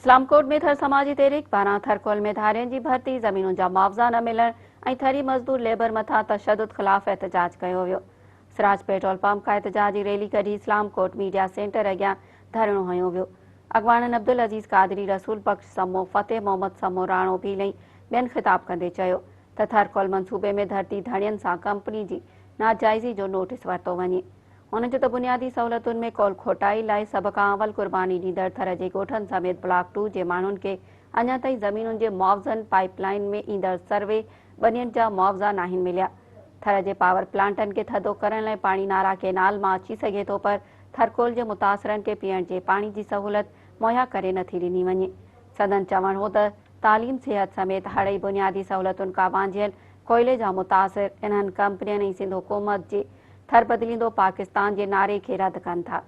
इस्लामकोट में थर समाजी तहरीक पारां थरकोल में धारियुनि जी भर्ती ज़मीनुनि जा मुआवज़ा न मिलण ऐं थरी मज़दूर लेबर मथां तशदुद ख़िलाफ़ एहतजाज कयो वियो। सिराज पेट्रोल पंप खां एहतजाजी रैली कढी इस्लामकोट मीडिया सेंटर अॻियां धरणो हयो वियो। अॻवाननि अब्दुल अज़ीज़ कादरी, रसूल बख्श समो, फ़तेह मोहम्मद समो राणो भीलई ॿियनि ख़िताब कंदे चयो त थरकोल मंसूबे में धरती धणियनि सां कंपनी जी नाजाइज़ी जो नोटिस वरितो वञे। हुन चयो त बुनियादी सहूलियतुनि में कौल खोटाई लाइ सभ खां अवल कुर्बानी ॾींदड़ थर जे ॻोठनि समेत ब्लॉक 2 जे माण्हुनि खे अञा ताईं ज़मीनुनि जे मुआवज़नि पाइपलाइन में ईंदड़ सर्वे ॿनियनि जा मुआवज़ा नाहिनि मिलिया। थर जे पावर प्लांटनि खे थधो करण लाइ पाणी नारा केनाल मां अची सघे थो, पर थरकोल जे मुतासिरनि खे पीअण जे पाणी जी सहूलियत मुहैया करे नथी ॾिनी वञे। सदन चवणु हो त तालीम, सिहत समेत हड़ई बुनियादी सहूलियतुनि खां वांझियल कोयले जा मुतासिर इन्हनि कंपनियुनि ऐं सिंध हुकूमत जे थर बदिलींदो पाकिस्तान जे नारे खे रद्द कनि था।